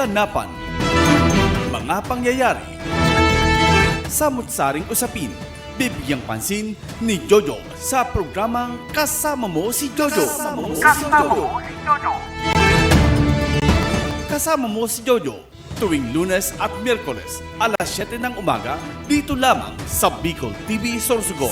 kaganapan, mga pangyayari, samut-saring usapin, bibigyang pansin ni Jojo sa programang Kasama Mo si Jojo. Kasama Mo si Jojo tuwing Lunes at Miyerkules alas 7 ng umaga dito lamang sa Bicol TV Sorsogon.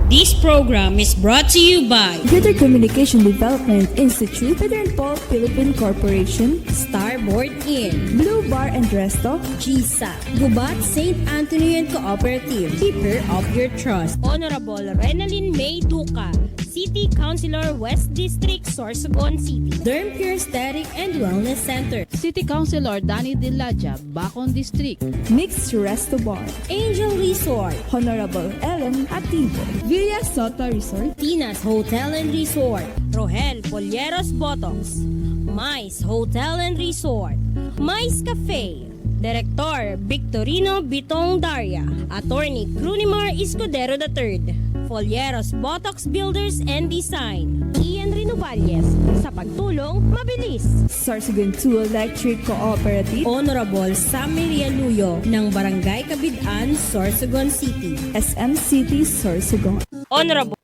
This program is brought to you by Greater Communication Development Institute, Pedro Paul Philippine Corporation, Starboard Inn, Blue Bar and Resto, GSA, Gubat St. Anthony and Cooperative, Keeper of Your Trust, Honorable Renalyn May Duca, City Councilor West District, Sorsogon City, Derm Pure Aesthetic and Wellness Center, City Councilor Danny Diladja, Bacon District, Mixed Resto Bar, Angel Resort, Honorable Ellen Ativo, Villa Sota Resort, Tina's Hotel and Resort, Rohel Polleros Botox, Mais Hotel and Resort, Mais Cafe, Director Victorino Bitong Daria, Attorney Crunimar Escudero III, Folleros Botox Builders and Design, Ian Renovalles, sa pagtulong mabilis. Sorsogon 2 Electric Cooperative, Honorable Sammy Rialuyo ng Barangay Kabidaan, Sorsogon City, SM City Sorsogon, Honorable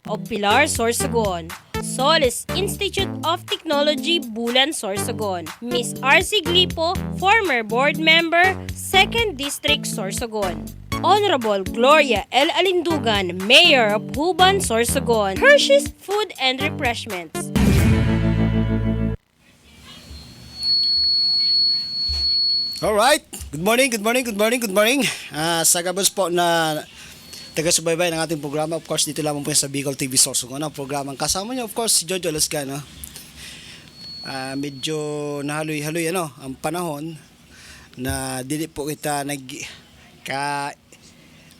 of Pilar Sorsogon, Solis Institute of Technology, Bulan, Sorsogon, Miss R.C. Glipo, former board member, 2nd District, Sorsogon, Honorable Gloria L. Alindugan, Mayor of Huban, Sorsogon, Hershey's Food and Refreshments. Alright, good morning. Sa gabos po na taga-subaybay ng ating programa, of course, dito lamang po yan sa Bicol TV Sorsogon. Ang programang kasama niyo, of course, si Jojo Lascano. Medyo nahaloy-haloy ang panahon na dili po kita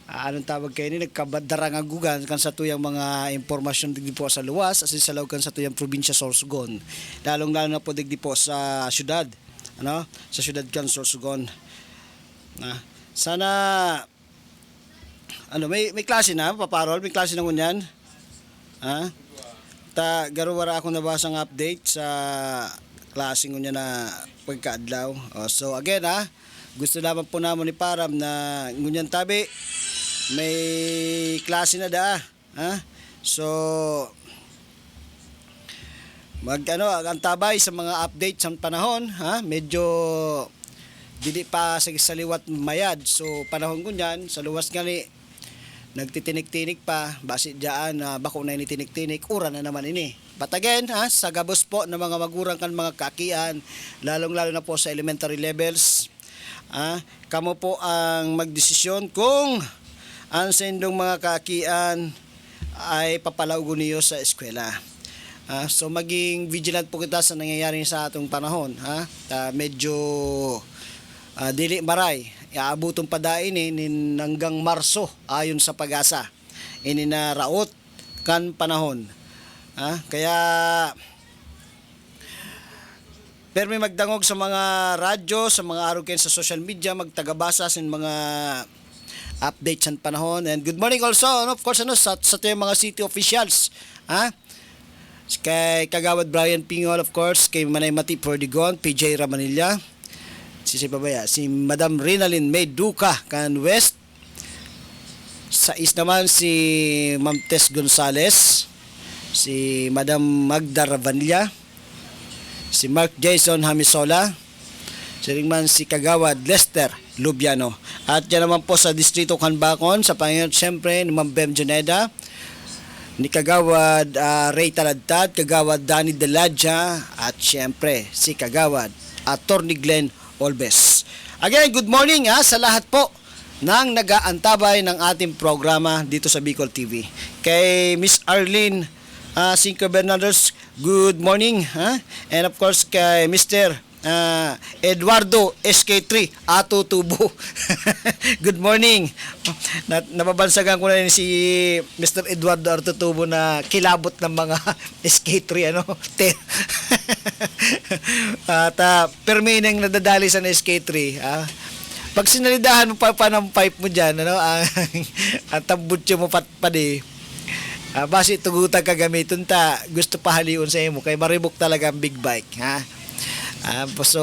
anong tawag kayo ni nagkabadarangagugan kan sa tuyang mga impormasyon digdi po sa luwas asin sa lawag kan sa tuyang probinsya Sorsogon, lalong-lalo na po digdi po sa syudad, sa syudad kan Sorsogon. Sana may klase na paparol, may klase na ngunyan. Garuwara ako nabasang update sa klase ngunyan na pagkaadlaw. So again gusto naman po naman ni Param na ngunyan tabi may klase na So ang tabay sa mga update sa panahon, medyo dili pa sa liwat mayad. So panahon ngunyan sa luwas gali nagtitinik-tinik pa basi diyan bako na ini tinik-tinik ura na naman ini. But again sa gabos po ng mga magurang kan mga kakian, lalong-lalo na po sa elementary levels, kamo po ang magdesisyon kung ang sa indong mga kakian ay papalaugo niyo sa eskwela. So maging vigilant po kita sa nangyayari sa atong panahon. Medyo dili maray iaabutong padain hanggang Marso ayon sa Pag-asa ini na raot kan panahon. Kaya pero may magdangog sa mga radyo, sa mga aruken sa social media, magtagabasa sa mga updates sa panahon. And good morning also, of course, sa tuyong mga city officials. Kay Kagawad Brian Pingol, of course, kay Manay Mati Perdigon, PJ Ramanilla, si Madam Renalyn May Duca, kan West. Sa East naman si Ma'am Tess Gonzales, si Madam Magda Ravanilla, si Mark Jason Hamisola, si Kagawad Lester Lubiano. At yan naman po sa Distrito Canbacon, sa Panginoon siyempre ni Ma'am Bem Juneda, ni Kagawad Ray Taladtad, Kagawad Danny Deladja, at siyempre si Kagawad Attorney Glenn Olbes. Again, good morning sa lahat po ng nag-aantabay ng ating programa dito sa Bicol TV. Kay Miss Arlene Cinco Bernardos, good morning. And of course kay Mr. Eduardo SK3 Ato Tubo. Good morning. Nababansagan ko na rin si Mr. Eduardo Ato Tubo na kilabot ng mga SK3 At permi nang nadadali sa SK3 Pag sinalidahan mo pa ng pipe mo dyan, ang tambutso mo patpadi, Basi tugutan ka gamiton ta, gusto pa haliun sa imo kay maribok talaga ang big bike, ha. So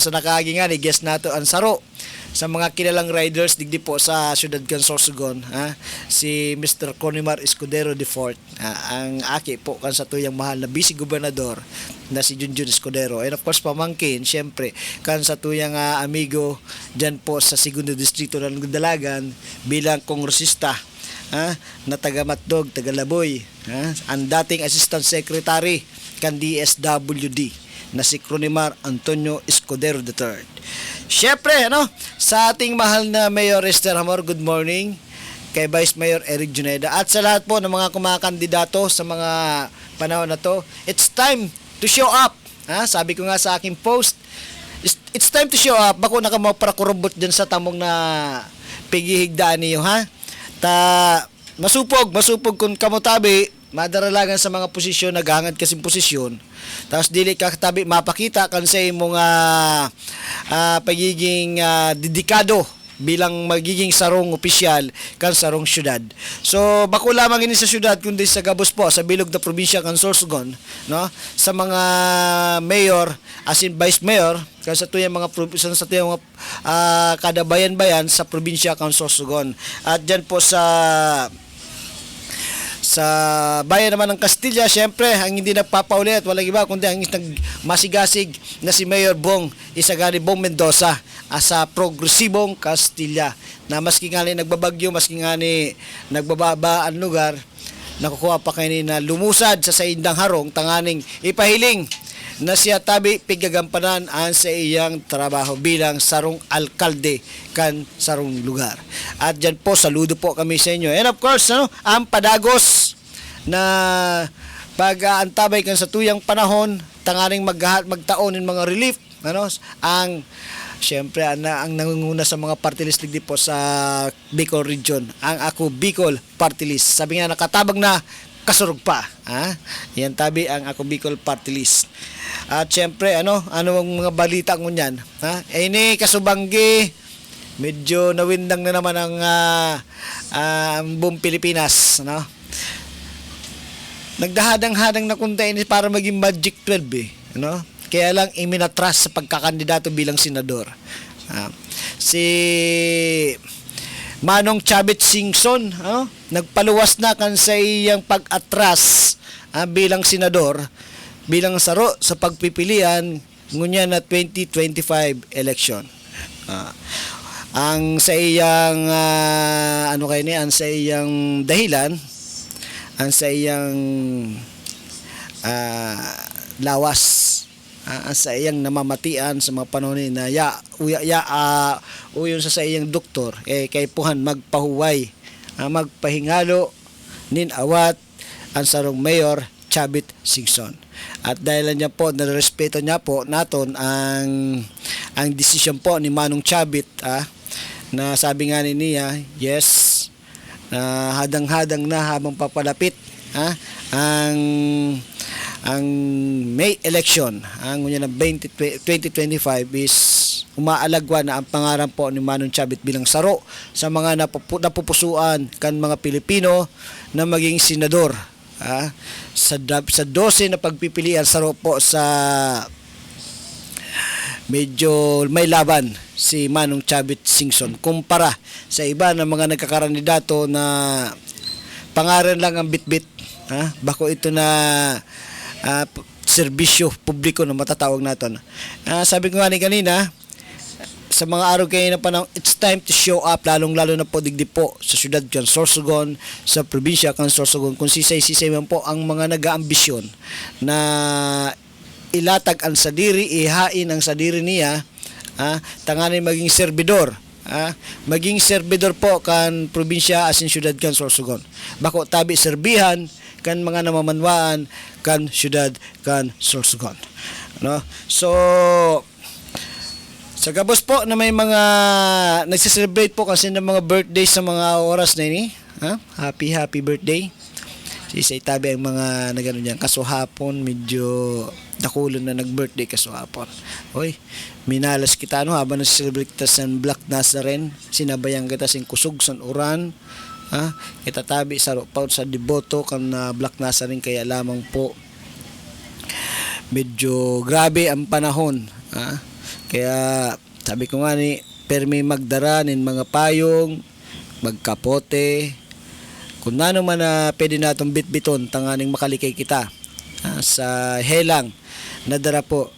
sa nakagi nga ni guest nato ang saro sa mga kilalang riders digdi po sa siyudad kan Sorsogon, ha, si Mr. Conimar Escudero de Fort, ang aki po kan sa tuyang mahal na vice gobernador na si Junjun Escudero, and of course pamangkin syempre kan sa tuyang amigo dyan po sa segundo distrito ng Dalagan bilang kongresista, ha, na taga Matdog, taga Laboy, ha, ang dating assistant secretary kan DSWD na si Conimar Antonio Escudero III. Syempre, sa ating mahal na Mayor Esther Hamor, good morning. Kay Vice Mayor Eric Juneda at sa lahat po ng mga kumakandidato sa mga panahon na to, it's time to show up. Ha? Sabi ko nga sa aking post, it's time to show up. Bako na ka mo para kurubot dyan sa tamong na pigihigdaan niyo, ha? Masupog kung kamutabi, madaralagan sa mga posisyon, naghangad kasing posisyon. Tapos dili ka katabi mapakita kan sa imong pagiging dedikado bilang magiging sarong opisyal kan sarong syudad. So bako lamang ini sa syudad kundi sa gabos po sa bilog na probinsya kan Sorsogon, no? Sa mga mayor as in vice mayor kan sa tuyang mga sa tuyang kada bayan-bayan sa probinsya kan Sorsogon. At diyan po sa bayan naman ng Castilla, syempre, ang hindi nagpapaulit, walang iba, kundi ang nagmasigasig na si Mayor Bong Isagani Bong Mendoza sa progresibong Castilla. Na maski nga ni nagbabagyo, maski nga ni nagbababa ang lugar, nakukuha pa kayo na lumusad sa saindang harong, tanganing ipahiling na siya tabi pigagampanan ang sa iyang trabaho bilang sarong alkalde kan sarong lugar. At dyan po, saludo po kami sa inyo. And of course, ang padagos na pag-aantabay kan sa tuyang panahon, tanganing magtaon ng mga relief, ang syempre ang nangunguna sa mga party list digdi po sa Bicol region, ang Ako Bicol Party List. Sabi nga nakatabag na kasurog pa, ha? Yan tabi ang Ako Bicol Party List. At syempre ang mga balita ngunyan, ha? Ini kasubanggi medyo nawindang na naman ang buong Pilipinas, Nagdahadang-hadang na kunta ini para maging Magic 12, Kaya lang iminatras sa pagkakandidato bilang senador. Si Manong Chavit Singson, nagpaluwas na kan sa iyang pag-atras bilang senador, bilang saro sa pagpipilian ngunya na 2025 election. Ang sa iyang ang sa iyang dahilan, ang sa iyang lawas, ang sa iyang namamatian sa mga panahon na uyon sa iyang doktor kay puhan magpahuway, magpahingalo nin awat ang sarong Mayor Chavit Singson. At dahil niya po narespeto niya po naton ang desisyon po ni Manong Chavit, na sabi nga niya, yes, na hadang-hadang na habang papalapit ang May election, ang ng 2025 is umaalagwa na ang pangarap po ni Manong Chavit bilang saro sa mga napupusuan kan mga Pilipino na maging senador. Sa 12 na pagpipilian, saro po sa medyo may laban si Manong Chavit Singson kumpara sa iba ng mga nagkakarandidato na pangalan lang ang bitbit, bako ito na serbisyo publiko na matatawag natin. Sabi ko nga ni kanina, sa mga araw kayo na panahon, it's time to show up, lalong-lalo na po digdi po sa syudad kan Sorsogon, sa probinsya kan Sorsogon, kung sisay-sisay man po ang mga nag-aambisyon na ilatag ang sadiri, ihain ang sadiri niya, tanganin maging servidor, maging servidor po kan probinsya asin syudad kan Sorsogon. Bako tabi serbihan kan mga namamanwaan kan syudad kan Sorsogon. So sa gabos po na may mga nagse-celebrate po kasi ng mga birthday sa mga oras na ini, happy birthday. Sisay tabi ang mga nagano diyan, kaso hapon medyo dakulon na nag-birthday kaso hapon. Hoy, minalas kita habang nag-celebrate kita sa Black Nazaren, sinabayan kita sing kusog san uran, ha, itatabi sa rupaw sa deboto kan black nasa rin, kaya lamang po medyo grabe ang panahon, ha? Kaya sabi ko nga ni permi magdara nin mga payong, magkapote, kung ano man na pwede natong bitbiton tanganing makalikay kita, sa helang nadara po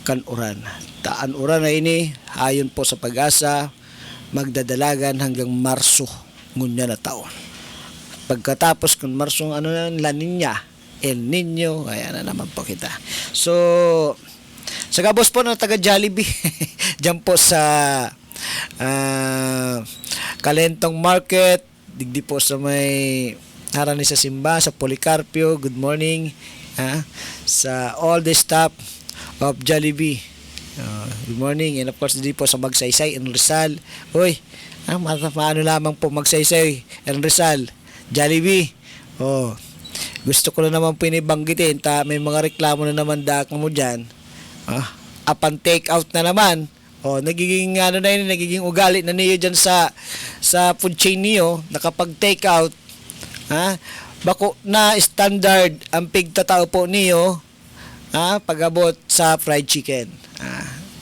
kan uran. Taan uran na ini ayon po sa Pag-asa magdadalagan hanggang Marso ngunya na taon. Pagkatapos kung Marso ano na La Niña, El Niño, kaya na naman po kita. So sa kabos po ng taga Jollibee diyan po sa Kalentong Market, digdi po sa may harani sa Simba, sa Policarpio, good morning, sa all the staff of Jollibee, good morning. And of course digdi po sa Magsaysay and Rizal, uy, maano lamang po Magsaysay and Rizal, Jollibee, gusto ko na naman pinibanggitin, may mga reklamo na naman dak mo dyan, apan take out na naman. Nagiging ano na yun, nagiging ugali na niyo diyan sa food chain niyo, nakapag take out, bako na standard ang pigtatao po niyo, pag-abot sa fried chicken.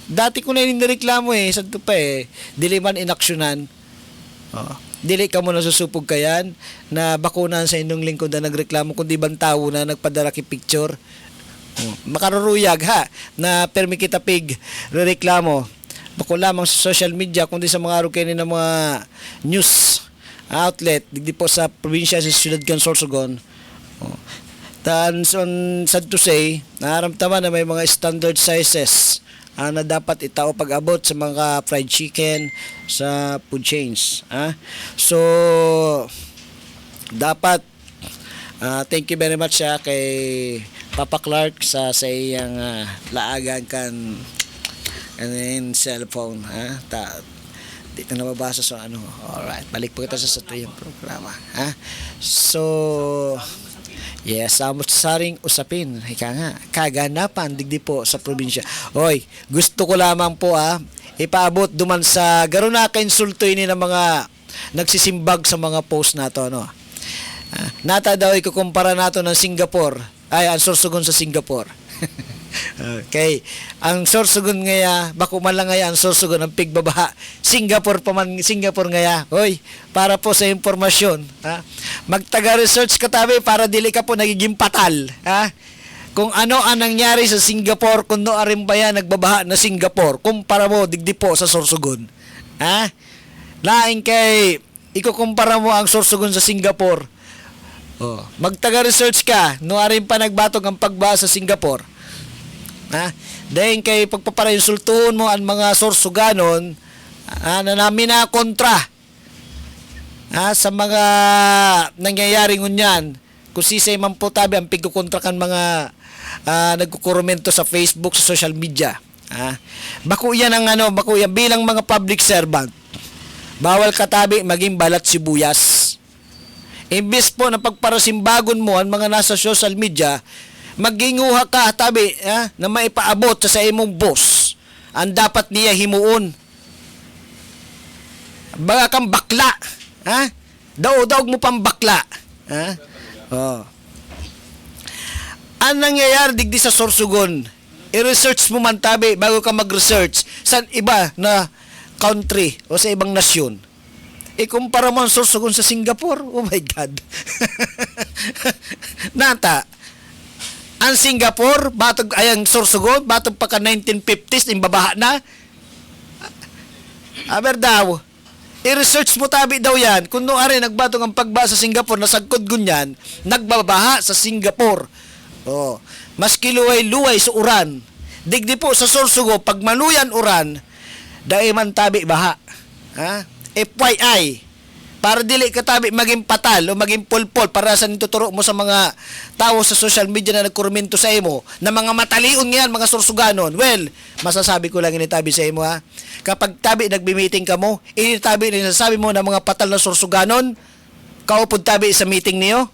Dati ko na yun nireklamo santo pa dili man inaksyonan. Dili ka mo nasusupog kayan na bakunan sa inyong lingkod na nagreklamo kundi bantawo na nagpadara ki picture. Makaruruyag na permi kita pig reklamo. Bako lamang sa social media kundi sa mga arukin ng mga news outlet digdi po sa probinsya sa Ciudad Sorsogon. Tan sad to say, naramdaman na may mga standard sizes na dapat itao pag-abot sa mga fried chicken sa food chains. So dapat thank you very much kay Papa Clark sa iyang laagan kan cellphone, dito nababasa sa ano. Alright, balik po kita sa tuyong programa, so yes, saring usapin, ika nga kaganapan digdi po sa probinsya. Oy, gusto ko lamang po ipaabot duman sa garo na kainsultoy ni ng mga nagsisimbag sa mga post nato, nata daw ikukumpara nato ng Singapore, ang Sorsogon sa Singapore. Okay, ang Sorsogon ngaya bako man lang ngaya ang Sorsogon ang pigbabaha, Singapore ngaya. Hoy, para po sa impormasyon, magtaga research ka tabi para dili ka po nagiging patal, kung ano ang nangyari sa Singapore, kung no arin ba yan nagbabaha na Singapore kumpara mo digdi po sa Sorsogon, laing kay ikukumpara mo ang Sorsogon sa Singapore. Magtaga research ka no arin pa nagbatog ang pagbaha sa Singapore, dahil kay pagpaparainsultuhon mo ang mga Sorsoganon na namin na kontra sa mga nangyayari ngunyan, kung sisay man po tabi ang pigkukontra kan mga nagkukurumento sa Facebook, sa social media. Bako yan bilang mga public servant, bawal katabi maging balat sibuyas. Imbes po na pagparasimbagon mo ang mga nasa social media, maginguha ka tabi na maipaabot sa imong boss ang dapat niya himuon. Baga kang bakla, daog mo pang bakla, ang nangyayari digdi sa Sorsogon, i-research mo man tabi bago ka mag-research sa iba na country o sa ibang nasyon. Ikumpara mo ang Sorsogon sa Singapore, oh my God. Nata, ang Singapore, batog ayang Sorsogon, batog pa ka 1950s, imbabaha na. Aber daw, i-research mo tabi daw yan, kung no ari nagbatog ang pagbaha sa Singapore, nasagkod gunyan, nagbabaha sa Singapore. Maski luway-luway sa uran. Digdi po sa Sorsogon, pag maluyan uran, dahil man tabi baha. FYI, para dili ka tabi maging patal o maging pulpol para sa nituturo mo sa mga tao sa social media na nagkurumento sa imo na mga matalion ngayon, mga Sorsoganon. Well, masasabi ko lang ini tabi sa imo kapag tabi nagbi-meeting ka mo, ini tabi sabi mo na mga patal na Sorsoganon, kaupod tabi sa meeting niyo,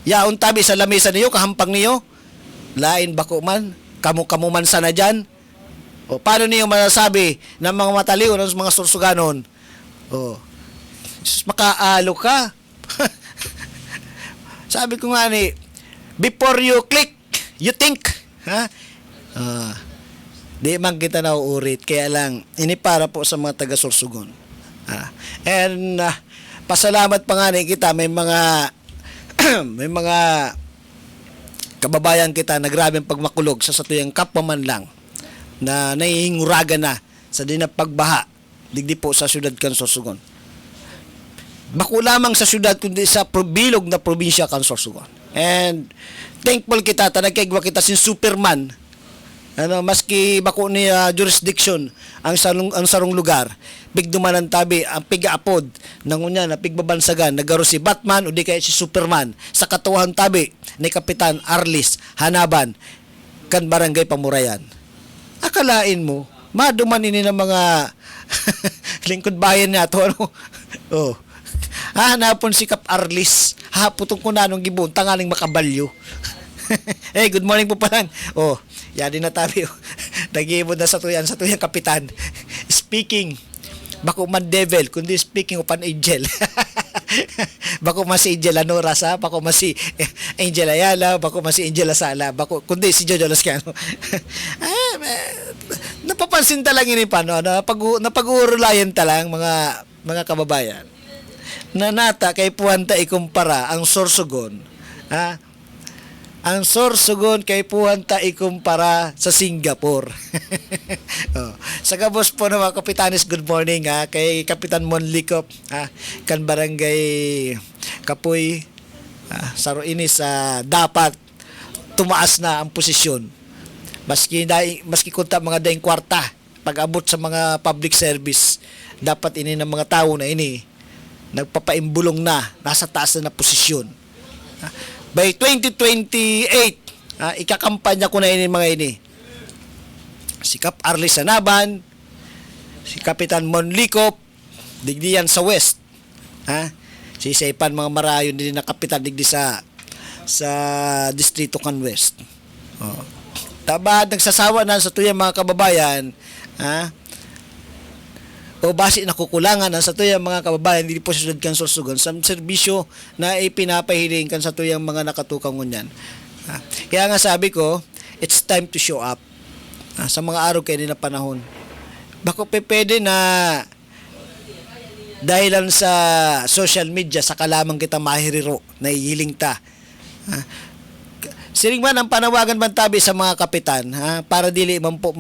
yaon tabi sa lamesa niyo, kahampang niyo, lain bako man, kamu man sana dyan. Paano niyo masasabi na mga matalion ng mga Sorsoganon? sus, makaalo ka. Sabi ko nga ni, before you click, you think. Ha? Di man kita nauurit. Kaya lang, ini para po sa mga taga-Sorsogon. And pasalamat pa nga ni kita, may mga may mga kababayan kita na grabeng pagmakulog sa satuyang kapwa man lang na nahihinguragan na sa dinapagbaha digdi po sa syudad kan Sorsogon. Bako lamang sa syudad kundi sa bilog na probinsya kan Sorsogon. And thankful kita tanagkaigwa kita sin Superman. Maski bako ni jurisdiction ang sarong lugar bigduman ang tabi ang pigaapod nangunya na pigbabansagan nagaro si Batman o di kaya si Superman sa katuwang tabi ni Kapitan Arlis Hanaban kan barangay Pamurayan. Akalain mo maduman ini ng mga lingkod bayan nato hanapon si Kap Arlis haputong ko na nung gibon tangaling makabalyo. Hey, good morning po palang. Yadi na tabi. Nag-iibod na sa tuyang kapitan. Speaking, bako man devil, kundi speaking of an angel. Bako man si Angel Anoras, bako man si Angel Ayala, bako man si Angel Asala, bako, kundi si Jojo Lascano. Napapansin talang ini pa, no? Napag-uurulayan talang mga kababayan. Na nata kay puwanta ikumpara ang Sorsogon, ang Sorsogon kay puhanta ikumpara sa Singapore. Sa kabos po ng mga kapitanes, good morning kay Kapitan Mon Licop, kan barangay Kapoy, saro ini sa dapat tumaas na ang posisyon. Maski kunta mga daing kwarta pag-abot sa mga public service, dapat ini ng mga tao na ini nagpapaimbulong na nasa taas na posisyon. By 2028, ikakampanya ko na ini mga ini. Si Kap Arlis Hanaban, si Kapitan Mon Licop, digdiyan sa West. Si Saipan mga marayon din na kapitan digdi sa distrito kan West. Tabad nagsasawa na sa tuyang mga kababayan, o base na kukulangan sa tuyang mga kababayan dili po sa syudad kan Sorsogon sa serbisyo na ipinapahiling kan sa tuyang mga nakatukang ngunyan. Kaya nga sabi ko, it's time to show up. Sa mga araw kayo na panahon. Bako pwede na dahilan sa social media sa kalamang kita mahiriro na ihiling ta. Siring man ang panawagan man tabi sa mga kapitan para dili man po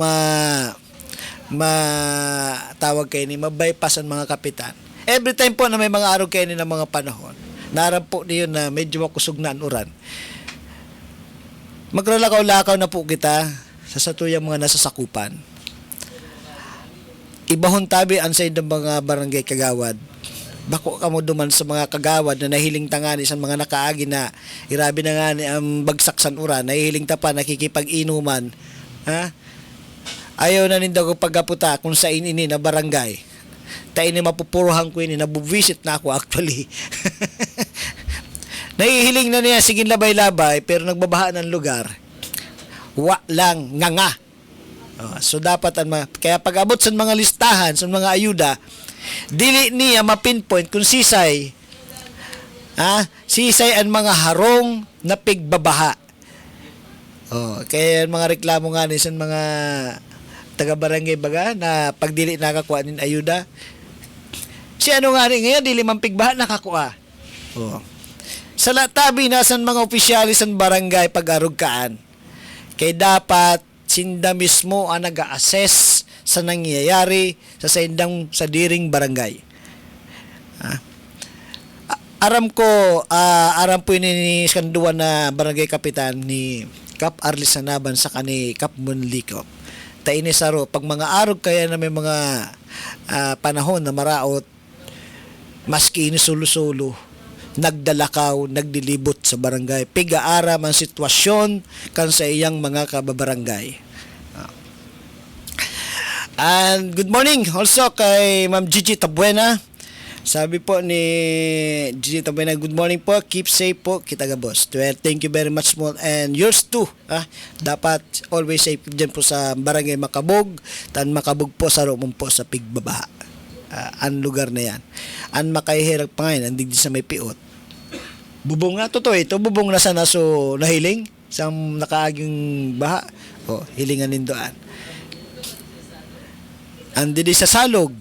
tawag kayo ni mabypass ang mga kapitan. Every time po na may mga araw kayo ni ng mga panahon, naram po niyo na medyo makusog na ang uran. Magralakaw-lakaw na po kita sa satuyang mga nasasakupan. Ibahon tabi ang sa ng mga barangay kagawad. Bako kamo duman sa mga kagawad na nahiling tangani sa mga nakaagi na irabi na nga ni ang bagsak san uran, nahihiling ta pa nakikipag-inuman. Ayaw na ninda ko pagkaputa kung sa ini na barangay. Ta ini mapupuruhan ko ini, nabuvisit na ako actually. Nahihiling na niya, sige labay-labay, pero nagbabaha ng lugar. Lang, nga. So dapat, kaya pag abot sa mga listahan, sa mga ayuda, dili niya mapinpoint kung sisay ang mga harong na pigbabaha. Kaya mga reklamo nga ni sa mga taga-barangay baga na pag dili nakakuha nin ayuda. Si ano nga rin ngayon, dili man pigbaha nakakuha. Sa latabi na sa mga opisyalis ng barangay pag-arugkaan. Kaya dapat sinda mismo ang nag-assess sa nangyayari sa diring barangay. Aram po ini ni Skanduan na barangay kapitan ni Kap Arlis Hanaban sa kani Kap Mon Licop. Taini saro pag mga arog kaya na may mga panahon na maraot, maski ini solo-solo, nagdalakaw, nagdilibot sa barangay, piga-aram ang sitwasyon kan sa iyang mga kababarangay. And good morning also kay Ma'am Gigi Tabuena. Sabi po ni Gigi Tabuena, good morning po, keep safe po kita ga boss. Well, thank you very much mo and yours too. Dapat always safe dyan po sa barangay Makabog, tan Makabog po sa rumong po sa pigbabaha. ang lugar na yan. Ang makahirap pa ngayon, andig sa may piot. Bubong na, totoo ito, bubong na sa naso nahiling, sa nakaaging baha, o hilingan nindoan. Andi di sa salog,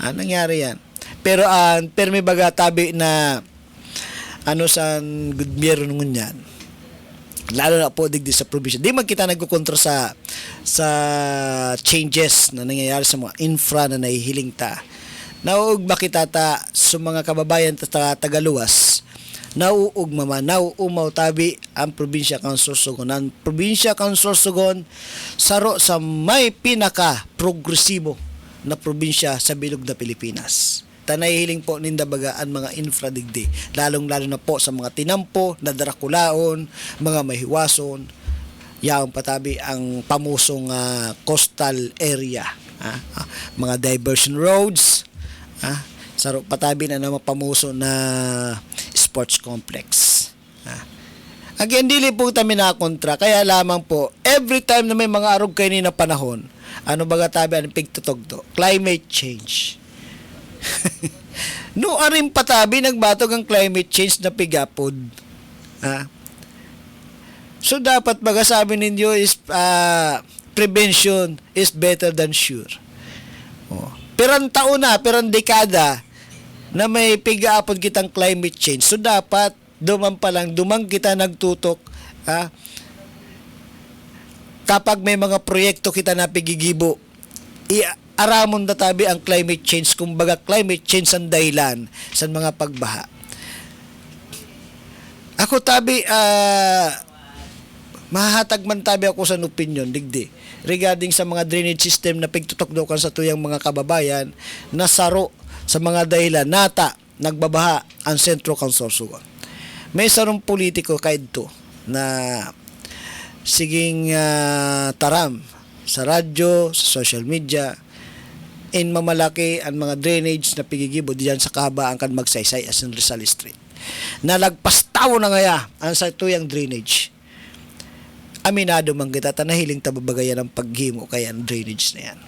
anong nangyari yan? Pero may baga tabi na ano sa gobyerno ngun yan, lalo na po digdi sa probinsya. Di man kita nagkukontra sa changes na nangyayari sa mga infra na nahihiling ta. Nauug makita ta sa mga kababayan ta tagaluwas. Nauumaw tabi ang probinsya kang Sorsogon. Ang probinsya kang Sorsogon saro sa may pinaka progresibo na probinsya sa bilog na Pilipinas. Tanahiling po nindabagaan mga infra digdi, lalong-lalo na po sa mga tinampo na darakulaon, mga mahiwason, yaong patabi ang pamusong coastal area, mga diversion roads, saro patabi na naman pamuso na sports complex. Again, dili po kami nakontra, kaya lamang po, every time na may mga arog kayo na panahon, ano baga tabi ang pigtutogdo? Climate change. No aring patabi nagbatog ang climate change na pigapod. So dapat baga sabi ninyo is prevention is better than sure. Perang taon na, perang dekada na may pigapod kitang climate change. So dapat dumang kita nagtutok kapag may mga proyekto kita na pigigibo, aramon na tabi ang climate change, kumbaga climate change ang dahilan sa mga pagbaha. Ako tabi mahahatag man tabi ako sa opinion digdi regarding sa mga drainage system na pigtutok-dokan sa tuyang mga kababayan na saro sa mga dahilan nata nagbabaha ang sentro kang Sorsogon. May sarong politiko kaidto na siging taram sa radyo, sa social media, in mamalaki ang mga drainage na pigigibo diyan sa kahabaan kan magsaysay as in Rizal Street. Nalagpas tao na ngaya ang sa tuyang drainage. Aminado man kita tanahiling tababagayan ang paghimo kaya ang drainage na yan.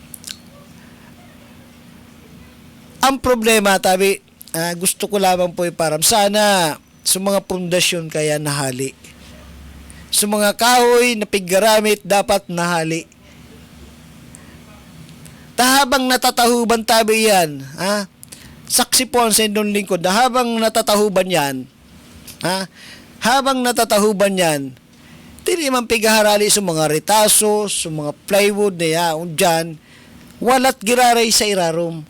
Ang problema tabi, gusto ko lamang po iparam sana sa mga pundasyon kaya nahali. Sa mga kahoy na piggaramit dapat nahali. Habang natatahuban tabi yan, saksi po ang sendong lingkod, habang natatahuban yan, habang natatahuban yan, hindi man pigaharali sa mga retaso, sa mga plywood na yaon dyan, walat giraray sa irarom.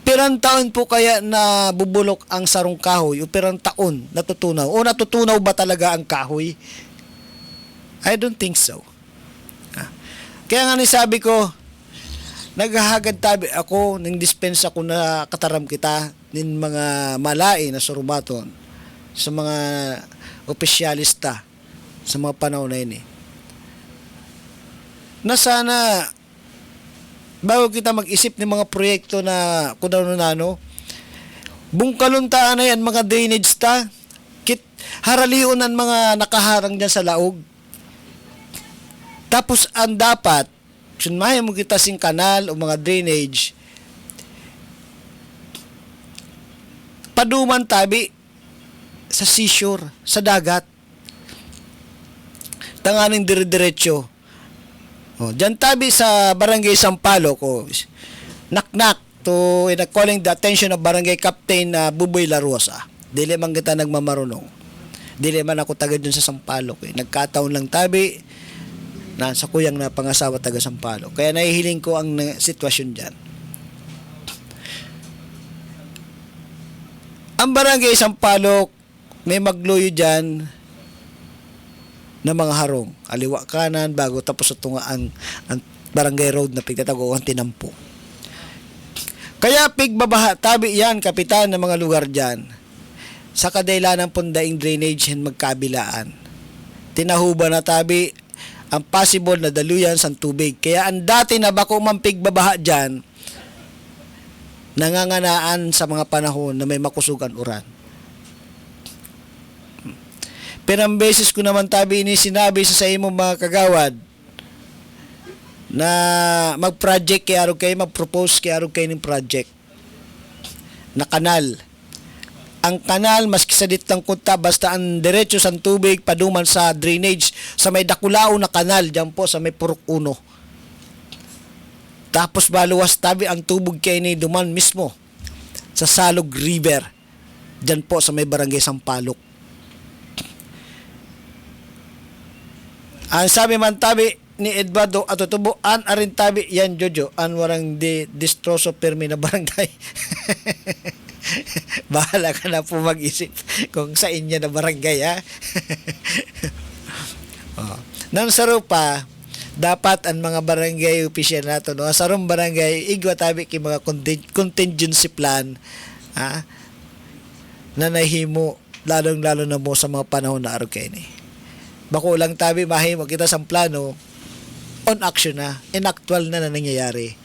Pirang taon po kaya na bubulok ang sarong kahoy o pirang taon natutunaw? O natutunaw ba talaga ang kahoy? I don't think so. Kaya nga sabi ko, naghahagad tabi ako, nang dispensa ko na kataram kita nin mga malai na surubaton sa mga opisyalista sa mga panahon na yun na sana bago kita mag-isip ng mga proyekto na kunano bungkaluntaan na yan mga drainage ta haralion ang mga nakaharang dyan sa laog, tapos ang dapat sunmaya mo kita sing kanal o mga drainage paduman tabi sa seashore, sa dagat tanganing dire-diretso. Diyan tabi sa Barangay Sampaloc knock to calling the attention of Barangay Captain Buboy La Rosa. Dili man kita nagmamarunong, dili man ako taga dun sa Sampaloc nagkataon lang tabi na sa kuyang na pangasawa taga Sampaloc. Kaya nahihiling ko ang sitwasyon dyan. Ang Barangay Sampaloc, may magluyo dyan na mga harong. Aliwa kanan, bago tapos ito nga ang Barangay Road na pigtatago ang tinampo. Kaya pigbabaha, tabi yan, kapitan ng mga lugar dyan. Sa kadailan ng pundaing drainage and magkabilaan. Tinahuba na tabi ang possible na daluyan sa tubig. Kaya ang dati na bako mampigbabaha dyan, nanganganaan sa mga panahon na may makusugan uran. Pero ang beses ko naman tabi ini sinabi sa imo mga kagawad na mag-project kay arog kayo, mag-propose kay arog kayo ng project na kanal. Ang kanal, maski sa ditang kunta, basta ang diretso sa tubig, paduman sa drainage, sa may dakulao na kanal, dyan po sa may Purok 1. Tapos baluwas tabi ang tubig kay ni duman mismo sa Salog River, dyan po sa may barangay Sampaloc. Ang sabi man tabi ni Edwardo at tutubuan arin tabi yan Jojo, an warang distroso permi na barangay. Bahala ka na po mag-isip kung sa inyo na barangay, ha. Nang saro pa, dapat ang mga barangay opisyal nato, no, sarong barangay igwa tabi kay mga contingency plan, ha, na nahimo lalong-lalo na mo sa mga panahon na araw kayo ni. Bako lang tabi mahimo kita sa plano, on action na, inactual na nangyayari.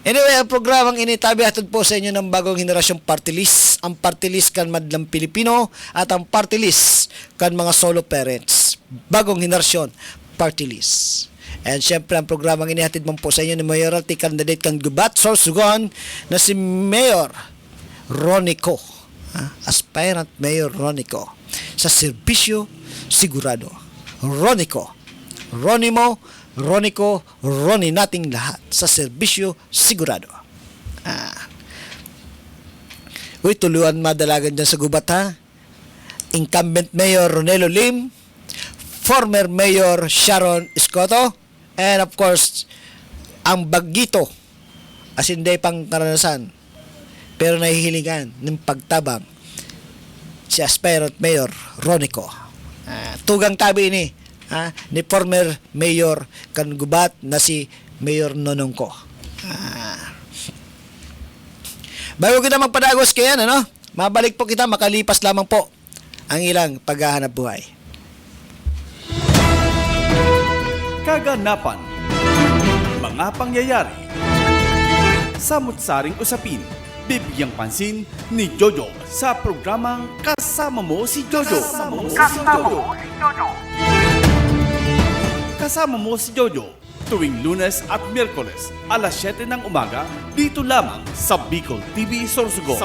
Anyway, ang programang initabi hatod po sa inyo ng bagong henerasyon party list. Ang party list kan madlang Pilipino at ang party list kan mga solo parents. Bagong henerasyon party list. And syempre, ang programang inihatid mo po sa inyo ng mayoralty candidate kang Gubat Sorsogon na si Mayor Ronico. Aspirant Mayor Ronico. Sa serbisyo sigurado. Ronico. Ronico, Roni nating lahat sa serbisyo sigurado. Uy, tuluan madalagan dyan sa Gubat, ha? Incumbent Mayor Ronelo Lim, former Mayor Sharon Escoto, and of course, ang Bagito, as in day pang karanasan, pero nahihilingan ng pagtabang, si aspirant Mayor Ronico. Tugang tabi ini, ni former Mayor kan Gubat na si Mayor Nonongko. Bago kita magpadagos kaya, ano? Mabalik po kita, makalipas lamang po ang ilang paghahanap buhay. Kaganapan, mga pangyayari, samut-saring usapin, bibigyang pansin ni Jojo sa programang Kasama Mo si Jojo. Kasama Mo si Jojo tuwing Lunes at Miyerkules alas 7 ng umaga dito lamang sa Bicol TV Sorsogon.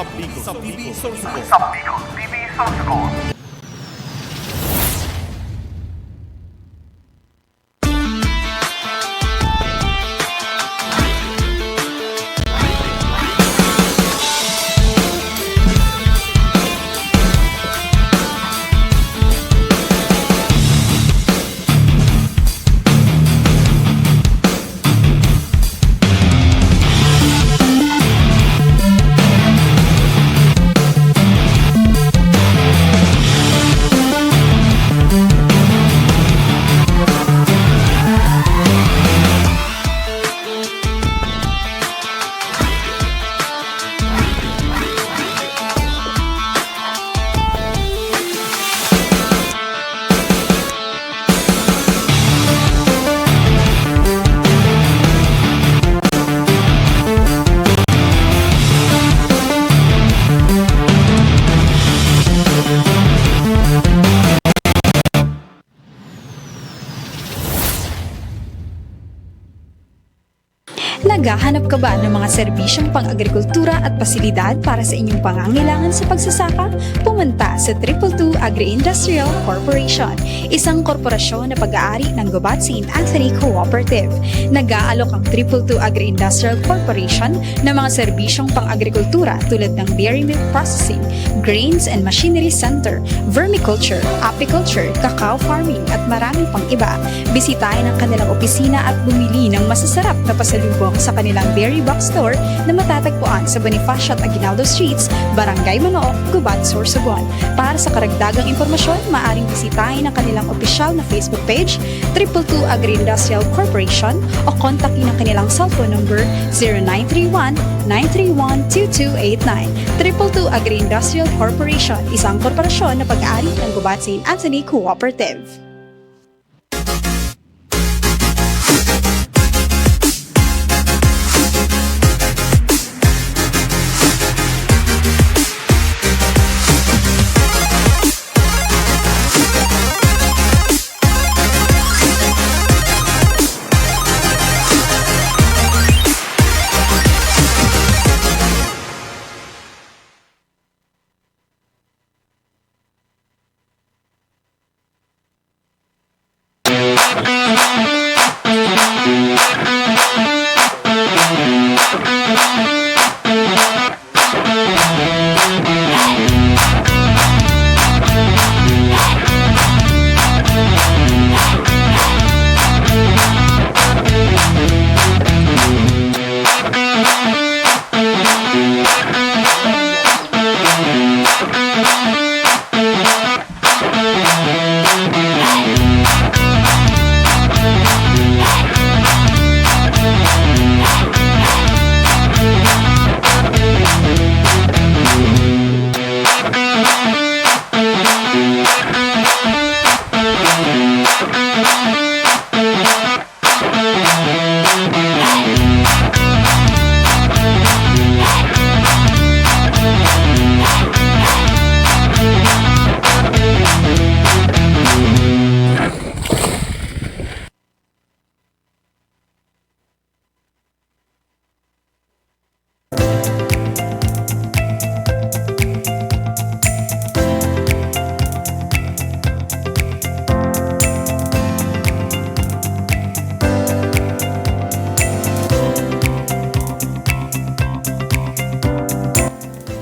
Naghahanap ka ba ng mga serbisyong pang-agrikultura at pasilidad para sa inyong pangangailangan sa pagsasaka? Pumunta sa 222 Agri-Industrial Corporation, isang korporasyon na pag-aari ng Gubat St. Anthony Cooperative. Nag-aalok ang 222 Agri-Industrial Corporation ng mga serbisyong pang-agrikultura tulad ng dairy milk processing, grains and machinery center, vermiculture, apiculture, cacao farming at maraming pang iba. Bisitahin ang kanilang opisina at bumili ng masasarap na pasalubong sa kanilang dairy box store na matatagpuan sa Bonifacio at Aguinaldo Streets, Barangay Manook, Gubat, Sorsogon. Para sa karagdagang impormasyon, maaaring bisitahin ang kanilang opisyal na Facebook page, 222 Agri-Industrial Corporation, o kontakin ang kanilang cellphone number 0931-931-2289. 222 Agri-Industrial Corporation, isang korporasyon na pag-aari ng Gubat St. Anthony Cooperative.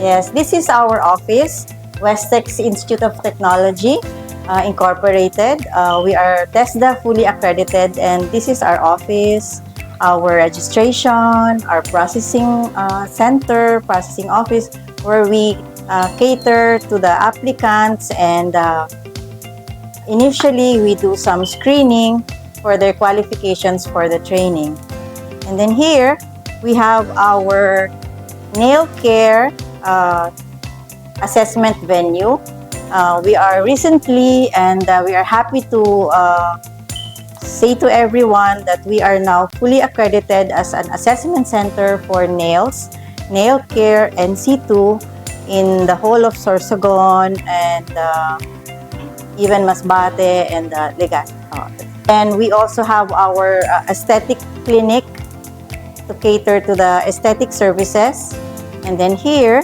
Yes, this is our office, Westex Institute of Technology, Incorporated. We are TESDA fully accredited, and this is our office, our registration, our processing center, processing office, where we cater to the applicants, and initially we do some screening for their qualifications for the training. And then here we have our nail care assessment venue. We are recently, and we are happy to say to everyone that we are now fully accredited as an assessment center for nails, nail care, and C2 in the whole of Sorsogon and even Masbate and Legazpi. And we also have our aesthetic clinic to cater to the aesthetic services. And then here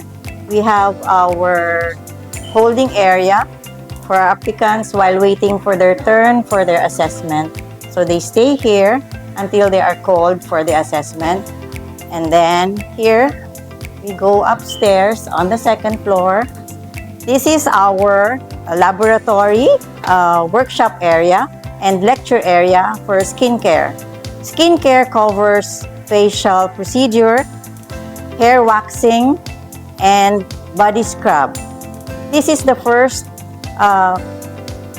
we have our holding area for our applicants while waiting for their turn for their assessment. So they stay here until they are called for the assessment. And then here we go upstairs on the second floor. This is our laboratory, workshop area, and lecture area for skincare. Skincare covers facial procedure, hair waxing, and body scrub. This is the first,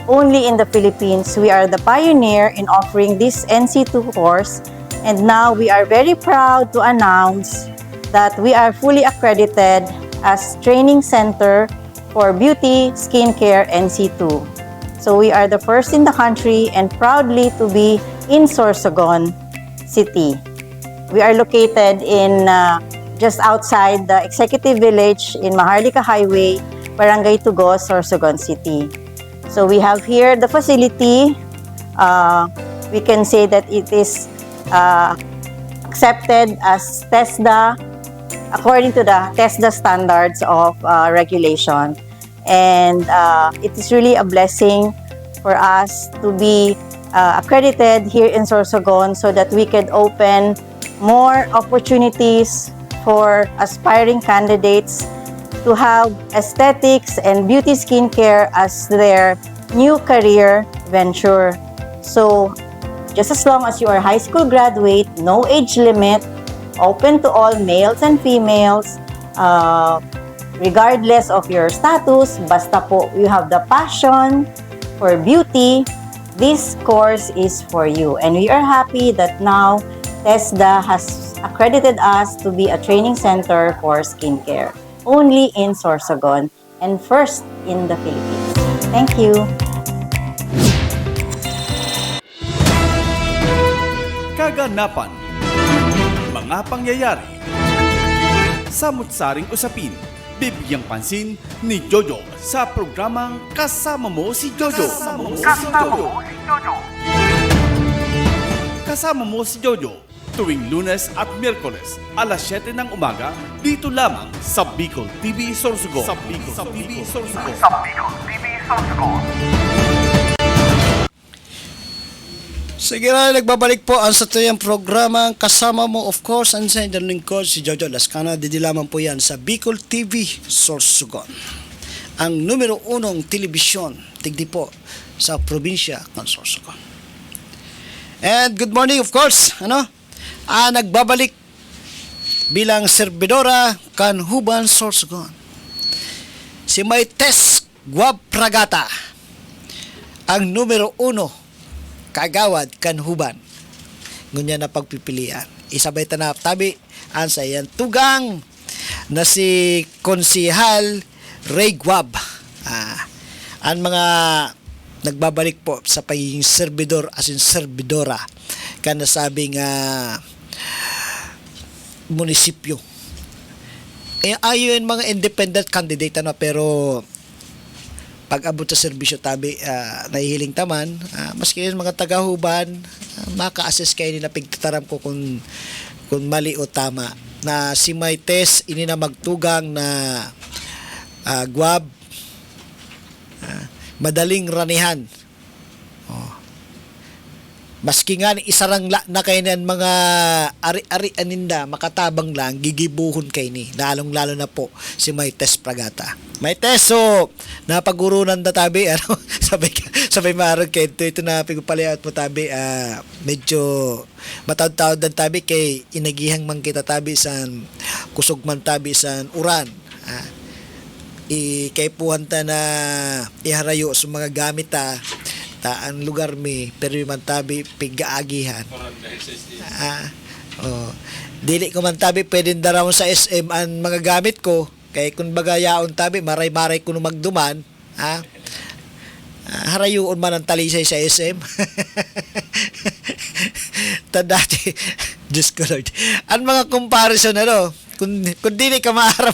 only in the Philippines. We are the pioneer in offering this NC2 course, and now we are very proud to announce that we are fully accredited as training center for beauty, skincare, and C2. So we are the first in the country and proudly to be in Sorsogon City. We are located in just outside the Executive Village in Maharlika Highway, Barangay Tugos, Sorsogon City. So we have here the facility. We can say that it is accepted as TESDA according to the TESDA standards of regulation. And it is really a blessing for us to be accredited here in Sorsogon so that we can open more opportunities for aspiring candidates to have aesthetics and beauty skincare as their new career venture. So just as long as you are high school graduate, no age limit, open to all males and females, regardless of your status, basta po you have the passion for beauty, this course is for you. And we are happy that now TESDA has accredited us to be a training center for skincare, only in Sorsogon and first in the Philippines. Thank you. Kaganapan, mga pangyayari, samut-saring usapin, bibigyang pansin ni Jojo sa programang Kasama Mo si Jojo. Kasama Mo si Jojo, tuwing Lunes at Miyerkules, alas 7 ng umaga, dito lamang sa Bicol TV Sorsogon. Sige na, nagbabalik po ang sa tuyang programa Kasama Mo, of course, ang sa inyong lingkod si Jojo Lascana. Didilaman po yan sa Bicol TV Sorsogon, ang numero 1 telebisyon tigdi po sa probinsya ng Sorsogon. And good morning, of course, nagbabalik bilang serbidora Kanhuban Sorsogon, si Maytes Guab Pragata, ang numero 1 kagawad Kanhuban. Ngunya na pagpipilian. Isabay tanap tabi ang sayan tugang na si Konsihal Ray Guab. Ang mga nagbabalik po sa pagiging serbidor as in serbidora kan nasabing munisipyo. Ayon mga independent candidate pero pag-abot sa serbisyo tabi nahihiling taman, maski yung mga taga-Huban, maka-assess kayo nila pigtataram ko kung mali o tama na si Maytes ini na magtugang na Guab, madaling ranihan. Maski nga ni isarang na kayo ng mga ari-ari aninda, makatabang lang, gigibuhon kayo ni. Lalong-lalo na po si Maites Pragata. Maites, so, napagurunan na tabi, ano, sabay maarag kayo, ito na pigupalayout mo tabi, medyo matawad-tawad ng tabi kay inagihang man kita tabi san kusog man tabi san uran. Kay puhanta na iharayo sa mga gamit taan lugar mi pero man tabi pigaagihan. Dili ko man tabi pwedeng darawon sa SM ang mga gamit ko kay kun bagayaon tabi maray-maray kuno magduman harayoon man ang talisay sa SM. Tadati Diyos ko Lord, ang mga comparison kung dili ka maara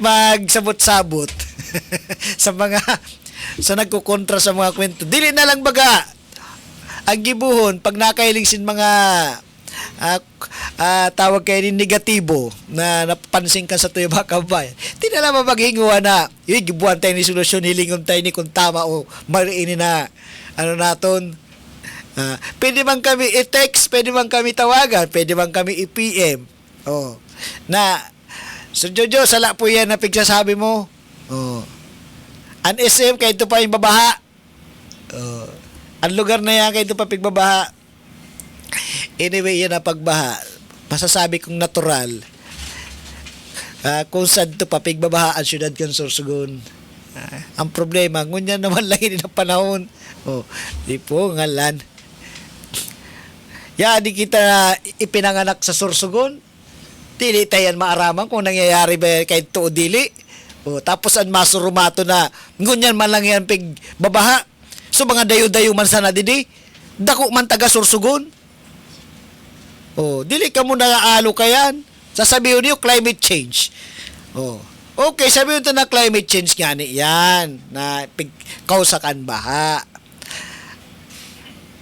magsabot-sabot sa nagkukontra sa mga kwento, dili na lang baga ang gibuhon pag nakailing sin mga tawag kayo ni negatibo na napansin ka sa tuyo mga kabayan, di na lang mapaghinguha na gibuhan tayo ni solusyon, hilingon tayo ni kung tama o mariini na naton. Pwede bang kami i-text, pwede bang kami tawagan, pwede bang kami i-PM na Sir Jojo, sala po yan na pigsasabi mo. An SM, kahit ito pa yung babaha. Ang lugar na yan, kahit ito pa pigbabaha. Anyway, yan na pagbaha. Masasabi kong natural. Kung saan ito pa pigbabaha ang syudad kan Sorsogon. Ang problema, ngunyan naman lang yun ang panahon. Di po, ngalan. Di kita ipinanganak sa Sorsogon. Dili tayan maaraman kung nangyayari ba kay to dili. Tapos ang masurumato na ngunyan man lang yan pig babaha. So mga dayo-dayo man sana didi. Dako man taga Sorsogon. Dili ka mo naaalo kayan. Sasabihin niyo climate change. Okay, sabihin ito na climate change nga ni yan na kausakan baha.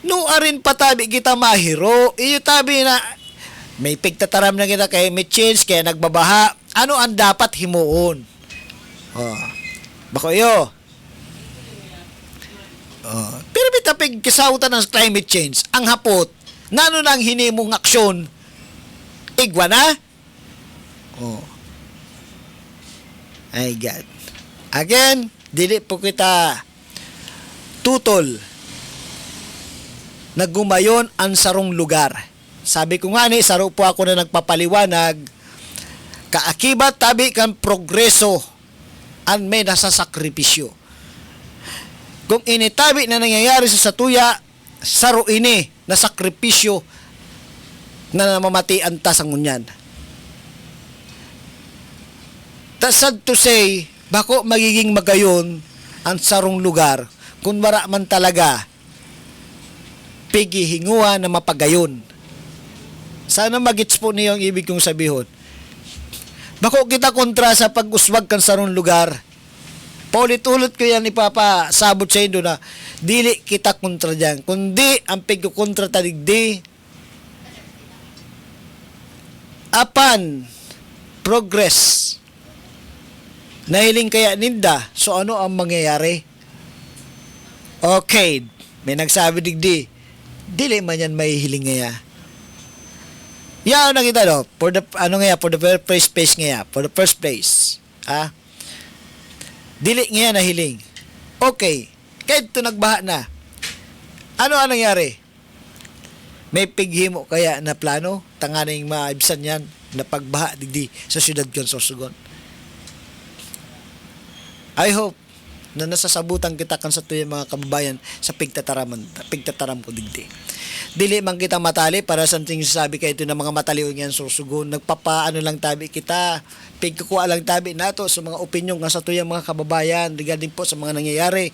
No arin patabi kita mahiro. Iyo tabi na may pigtataram na kita kay may change kaya nagbabaha. Ano ang dapat himuon? Bako iyo. Pero bitapig kisautan ng climate change. Ang hapot, nano nang hinimong aksyon? Igwa na? Ay God. Again, dili po kita tutol na gumayon ang sarong lugar. Sabi ko nga saro po ako na nagpapaliwanag, kaakibat tabi kan progreso an may nasasakripisyo. Kung initabi na nangyayari sa satuya, saro ini na sakripisyo na namamatian ta sa ngunyan. Sad to say, bako magiging magayon ang sarong lugar kung wala man talaga pigihinguha na mapagayon. Sana magits po niyo ang ibig kong sabihon. Bako kita kontra sa pag-uswag kan sarong lugar. Paulit-ulit ko yan ipapasabot sa inyo na dili kita kontra dyan. Kundi ang pagkukontra tadigdi apan progress nahiling kaya ninda. So ano ang mangyayari? Okay, may nagsabi digdi dili man yan may hiling ngaya. Yan na kita for the for the first place dili nga na hiling. Okay, kahit ito nagbaha na, ano ang nangyari? May pighimo kaya na plano tanganing maibsan yan na pagbaha digdi sa siyudad kan Sorsogon. I hope na nasasabutan kita kan sa tuyo mga kababayan sa pigtataram ko digdi. Dili man kita matali para sa ting sabi kay ito na mga mataliw yan Sorsogon. Nagpapaano lang tabi kita, pigkukuha lang tabi nato sa mga opinyon nga sa tuyo mga kababayan regarding po sa mga nangyayari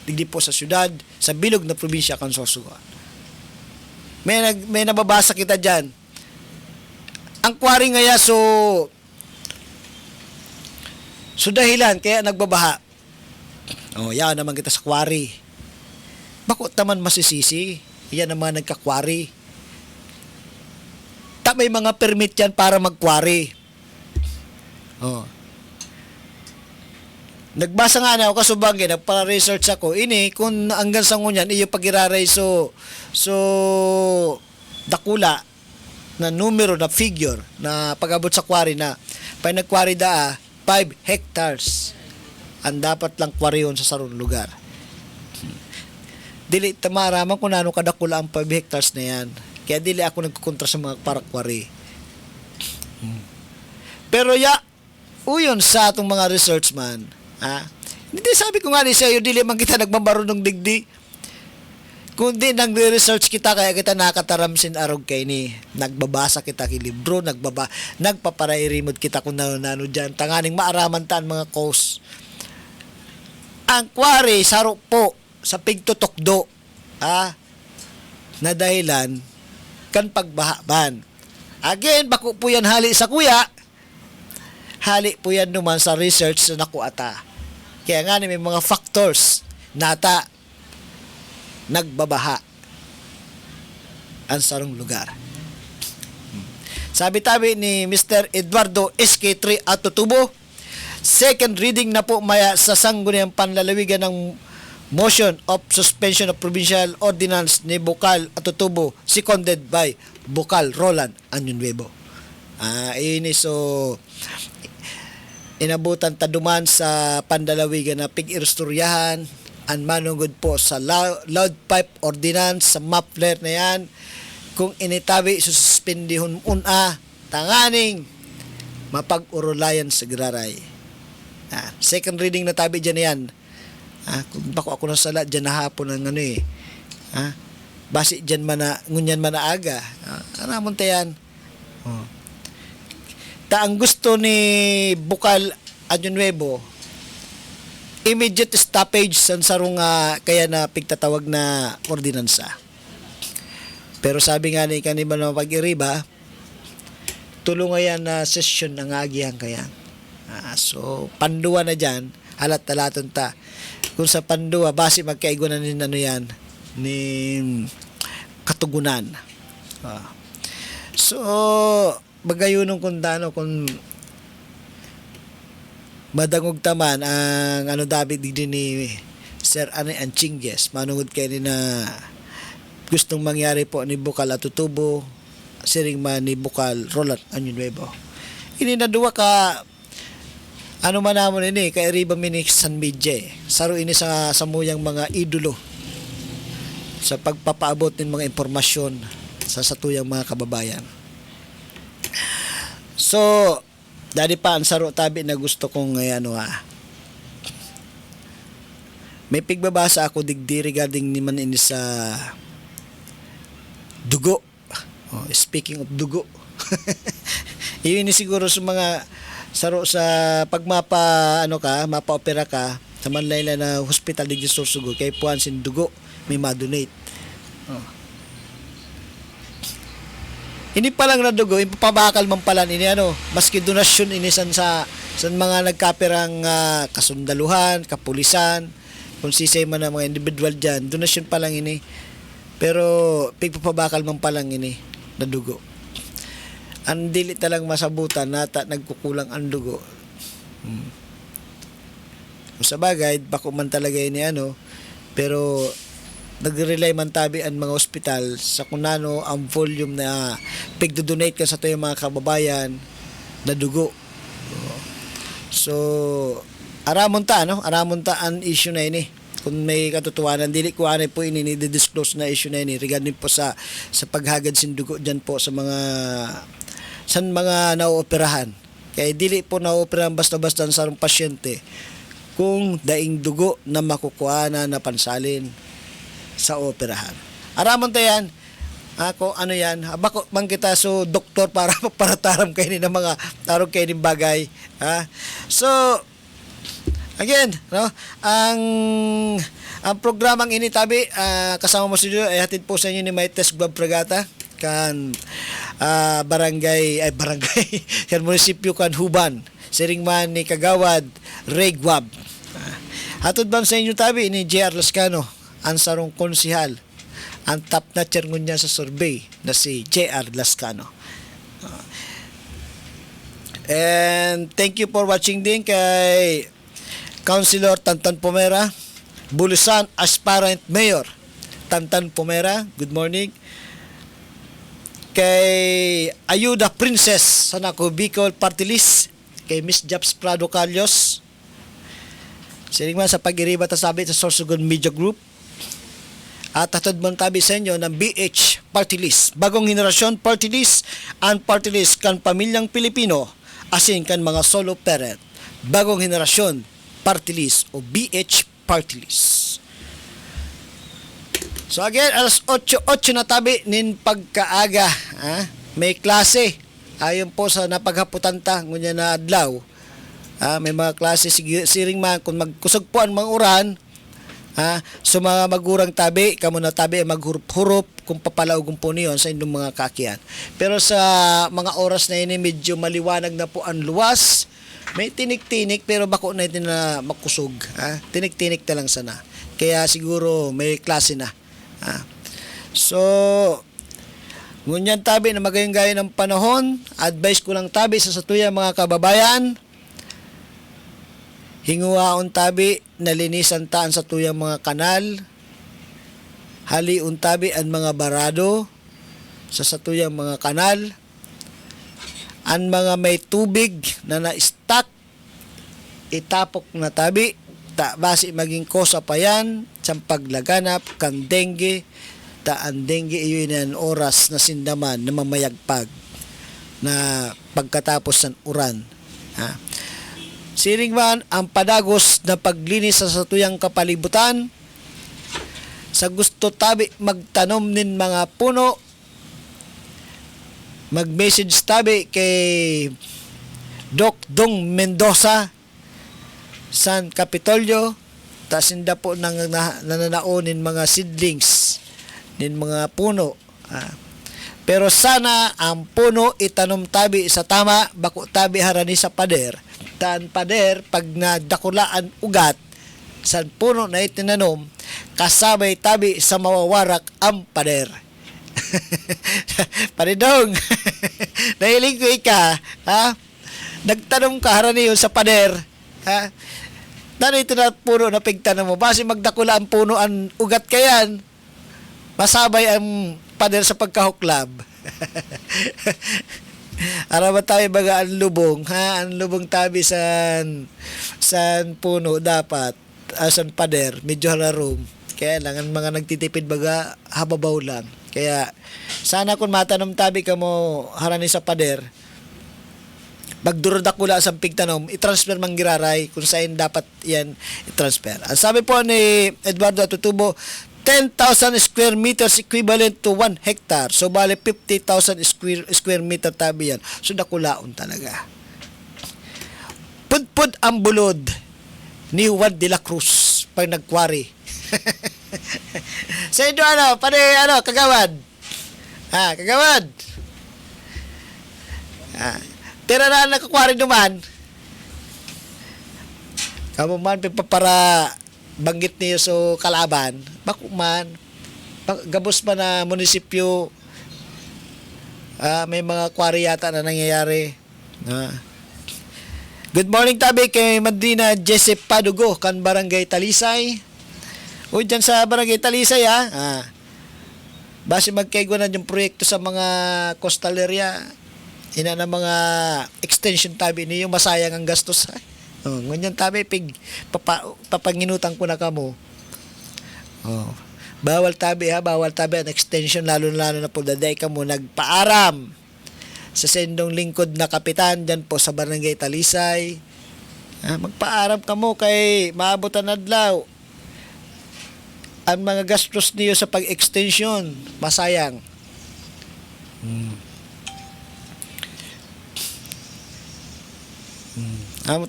digdi po sa syudad, sa bilog na probinsya kan Sorsogon. May nababasa kita diyan. Ang kwari ngaya so dahilan kaya nagbabaha. Yan naman kita sa kwari. Bakit naman masisisi? Yan naman nagkakwari. May mga permit yan para magkwari. nagbasa nga na ako kasubangin, nagpa-research ako, ini, kung hanggang sa ngunyan, iyo pag-iraray so, dakula, na numero, na figure, na pag-abot sa kwari na, pag nagkwari 5 hectares, ang dapat lang kwariyon sa sarong lugar. Dili tamaraman kung ano kadakula ang 5 hectares na yan. Kaya dili ako nagkukontra sa mga parakwari. Pero uyon sa atong mga research man, hindi sabi ko nga ni sa'yo, dili man kita nagmambaro ng digdi. Kundi nagre-research kita, kaya kita nakataramsin arog kay ni. Nagbabasa kita ki libro, nagpaparairimod kita kung nano dyan. Tanganing maaraman taan mga coast. Ang kwari, saro po, sa pigtutokdo, na dahilan, kan pagbahaban. Again, bako po yan hali sa kuya, hali po yan naman sa research na nakuata. Kaya nga may mga factors nata nagbabaha ang sarong lugar. Sabi-tabi ni Mr. Eduardo SK3 Atutubo, second reading na po maya sa sangguniang panlalawigan ng motion of suspension of provincial ordinance ni Bukal Atutubo, seconded by Bukal Roland Anyunuevo. Ini so inabutan taduman sa pandalawigan na pig-irstoryahan ang manungod po sa loud pipe ordinance sa muffler na yan. Kung initabi sususpendihon tanganing mapag-urulayan sa graray. Second reading na tabi dyan yan. Kung bako ako nasala dyan na hapon ng basi dyan ngunyan man na aga. Aramon tayan. Ang gusto ni Bukal Anyunuevo, immediate stoppage sa sarong kaya na pigtatawag na ordinansa. Pero sabi nga ni kanima na pag-iriba, tulungayan na session ng agihang kaya. So, pandua na dyan, halat-talaton ta. Kung sa pandua, basi magkaigunan ni yan, ni katugunan. So, bagayunong kung kung madangog taman ang David din ni Sir Ane Anchingges, manungod kay ni na gustong mangyari po ni Bukal Atutubo, siring man ni Bukal Roland Anyunuevo. Ini na duwa ka man namon ini kay Riba Minix San Midje. Saro ini sa samuyang mga idolo sa pagpapaabot ng mga impormasyon sa satuyang mga kababayan. So, dali pa ang saro tabi na gusto kong may pigbabasa ako digdi regarding niman ini sa dugo. Speaking of dugo. Iyon ni siguro sa mga saro sa pagmapa mapa-opera ka sa Manlayla na hospital digdi Sorsogon kay puan sin dugo may ma-donate. Ini pa lang na dugo, ipapabakal man pala ini maski donasyon ini sa mga nagkaperang kasundaluhan, kapulisan, kung sisay man ang mga individual dyan, donasyon pa lang ini. Pero pagpapabakal man pa lang ini na dugo. Ang dili talang masabutan nata nagkukulang ang dugo. Sa bagay, bako man talaga ini pero nag-rely man tabi ang mga ospital sa kunano ang volume na pigdo-donate ka sa tuyong mga kababayan na dugo. So, aramon ta ang issue na ini. Kung may katotohanan, dili ko anay po ini ni-disclose na issue na ini regarding po sa paghagad sin dugo dyan po sa mga nauoperahan. Kaya dili po nauoperahan basta-basta sa sarong pasyente kung daing dugo na makukuha na pansalin sa operahan. Aramon ta yan. Ako yan. Bako man kita so doktor para taram kayo ng mga tarong kayo ng bagay. So again, ang programang ini tabi kasama mo studio ay hatid po sa inyo ni Maites Gwab Fragata kan barangay kan munisipyo kan Huban. Siring man ni Kagawad Ray Gwab. Hatod bang sa inyo tabi ni JR Lascano, ang sarong konsihal, ang top na chairman niya sa survey na si JR Lascano. And thank you for watching din kay Councilor Tantan Pomera, Bulusan Aspirant Mayor Tantan Pomera, good morning. Kay Ayuda Princess sa Naco Bicol Party List, kay Miss Japs Prado Calyos, siring man sa pag-iriba tasabi sa Sorsogon Media Group, at hatod man tabi sa inyo ng BH Party List, Bagong Henerasyon Party List, and Party List kan Pamilyang Pilipino, asin kan mga solo parent, Bagong Henerasyon Party List o BH Party List. So again, alas 8 na tabi nin pagkaaga. May klase. Ayon po sa napaghaputanta ngunya na adlaw. May mga klase siring man kung magkusog po ang mga uran. So mga magurang tabi, kamo na tabi maghurup-hurup kung papalaog po niyon sa inyong mga kakian. Pero sa mga oras na ini medyo maliwanag na po ang luwas. May tinik-tinik pero bako na ito na makusog. Tinik-tinik na lang sana. Kaya siguro may klase na. So, ngunyan tabi na magayang-gaya ng panahon, advice ko lang tabi sa satuya mga kababayan, hinguaon tabi na linisan taan sa tuyang mga kanal, haliun tabi ang mga barado sa satuyang mga kanal, ang mga may tubig na na-stack, itapok na tabi, basi maging kosa pa yan, sa paglaganap, kan dengue, ang dengue iyon ang oras na sindaman na mamayagpag na pagkatapos ng uran. Siring man, ang padagos na paglinis sa satuyang kapalibutan, sa gusto tabi magtanom nin mga puno, mag-message tabi kay Doc Dong Mendoza San Capitolio, tasinda po nananaonin mga seedlings nin mga puno. Pero sana ang puno itanom tabi sa tama, bako tabi harani sa pader. Taan pader pag nadakulaan ugat sa puno na itinanom, kasabay tabi sa mawawarak ang pader. Paridong. Nahiling ko ika, nagtanong ka harani yun sa pader, narito na puno na pigtanom mo, basi magdakula ang puno ang ugat kayan, masabay ang pader sa pagkahuklab. Arabat tayo baga ang lubong, ang lubong tabi sa puno dapat, asan pader, medyo halarom. Kaya lang, ang mga nagtitipid baga, hababaw lang. Kaya, sana kung matanong tabi ka mo harani sa pader, magdurod ako lang sa pigtanom, i-transfer mang giraray kung saan dapat yan i-transfer. Ang sabi po ni Eduardo Atutubo, 10,000 square meters equivalent to 1 hectare. So, bali 50,000 square meter tabi yan. So, nakulaon talaga. Pudpud ang bulod ni Juan de la Cruz pag nagkwari. Sa inyo kagawad. Kagawad. Tira na nakakwari naman. Kamu man para banggit niyo so kalaban, bako man gabos pa na munisipyo, may mga kwari yata na nangyayari. Good morning tabi kay Madrina Jesse Padugo kan Barangay Talisay. O dyan sa Barangay Talisay base magkaiguanan yung proyekto sa mga coastal area, ina na mga extension tabi niyo, masayang ang gastos. Ngunyan tabi papanginutan ko na kamo. Bawal tabi ang extension, lalo na po daday ka mo nagpaaram sa sendong lingkod na kapitan dyan po sa Barangay Talisay. Magpaaram ka mo kay maabutan adlaw ang mga gastos niyo sa pag-extension, masayang.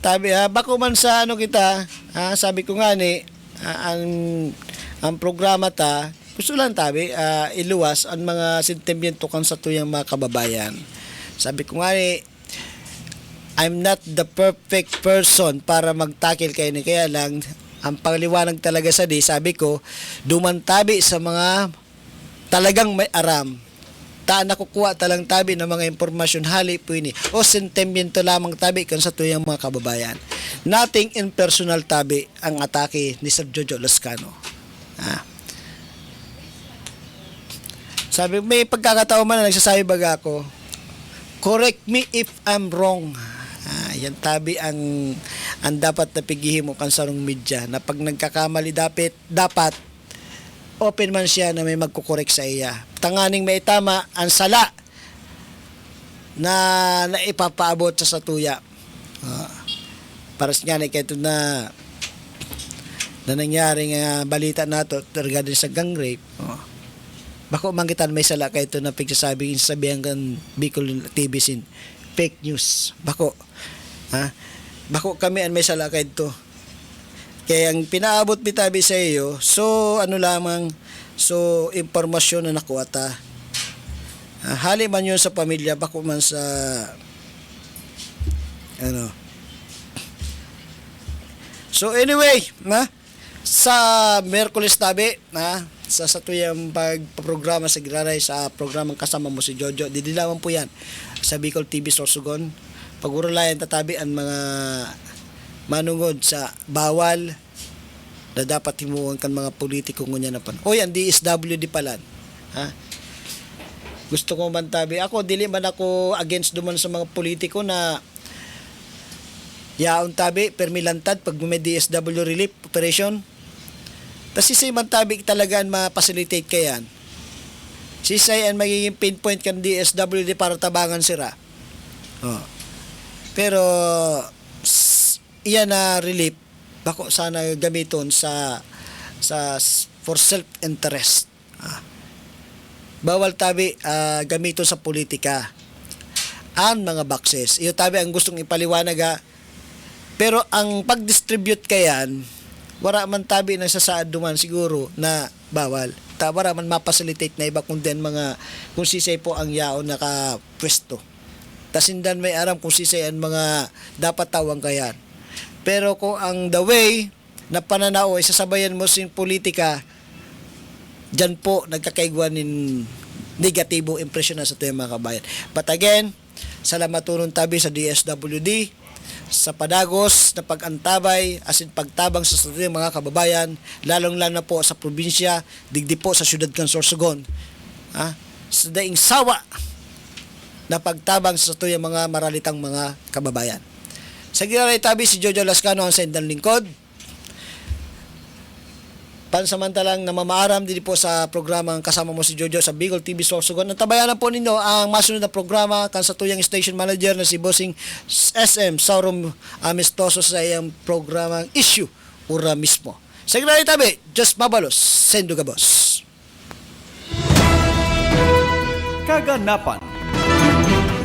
Tabi bako man sa kita, sabi ko nga ni, ang programa ta, gusto lang tabi, iluwas ang mga sentimiento kan sa tuyang mga kababayan. Sabi ko nga ni, I'm not the perfect person para magtakil kayo ni, kaya lang, ang pangliwanag talaga sa sabi ko, dumantabi sa mga talagang may aram. Nakukuha talang tabi ng mga impormasyon hali po ini o sentimiento lamang tabi kan sa tuyang mga kababayan. Nothing impersonal, Tabi, ang atake ni Sir Jojo Lascano. Sabi, may pagkakataon man na nagsasabi baga ako, correct me if I'm wrong. Yan, Tabi, ang dapat na pigihin mo kan sarong media, na pag nagkakamali dapat open man siya na may magkukorek sa iya. Tanganing may tama ang sala na ipapaabot sa satuya. Para sa nga ito na nangyaring balita nato regarding sa gang rape. Bako mangkitan may sala kay ito na pagsasabi sabihan kan Bicol TV sin fake news. Bako kami ang may sala kay ito. Kaya ang pinaabot bitabi sa iyo, so impormasyon na nakuha ta. Hali man yun sa pamilya, bako man sa So anyway, sa Miyerkules, Tabi, sa satuyang pagpaprograma sa Giraray sa programang Kasama Mo si Jojo, didilawan po yan sa Bicol TV Sorsogon. Pag-urulayan tatabi ang mga manungod sa bawal na dapat himuon kan mga politiko ngunya na pan. Oy, ang DSWD pala. Gusto ko man, Tabi, ako dili man ako against duman sa mga politiko na yaon, Tabi, permilantad pag may DSW relief operation. Tas sisay man, Tabi, talagaan ma-facilitate kayan. Sisay ang magiging pinpoint kan DSWD para tabangan sira. Pero iyan na relief bako sana gamiton sa for self-interest. Bawal, Tabi, gamiton sa politika ang mga boxes. Iyo, Tabi, ang gustong ipaliwanag pero ang pag-distribute kayan, wala man, Tabi, na sasaad duman siguro na bawal. Wala man ma-facilitate na iba kundi kung sisay po ang yaon nakapwesto. Tasindan may aram kung sisay ang mga dapat tawang kayan. Pero kung ang the way na pananaw ay sasabayan mo sin politika, dyan po nagkakaigwan ng negatibo impression na sa ito mga kabayan. But again, salamat turun, Tabi, sa DSWD, sa padagos na pag-antabay asin pagtabang sa mga kababayan, lalong-lalo na po sa probinsya, digdi po sa siyudad kan Sorsogon. Sa daing sawa na pagtabang sa mga maralitang mga kababayan. Sa Giraray, Tabi, si Jojo Lascano ang sendang lingkod. Pansamantalang namamaaram din po sa programang Kasama Mo si Jojo sa Bicol TV Sorsogon. Tabayanan po ninyo ang masunod na programa kan sa tuyang station manager na si Bossing SM Saurum Amistoso sa iyang programang Issue Ura mismo. Sa Giraray, Tabi, Just Mabalos, Sendo ka, boss. Kaganapan,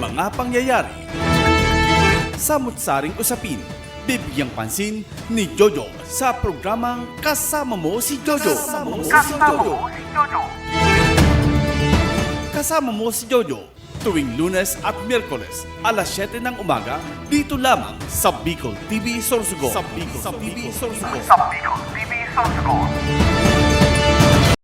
mga pangyayari, samut-saring usapin, bibigyang pansin ni Jojo sa programang Kasama Mo si Jojo. Kasama Mo si Jojo, tuwing Lunes at Miyerkules, alas 7 ng umaga, dito lamang sa Bicol TV Sorsogon.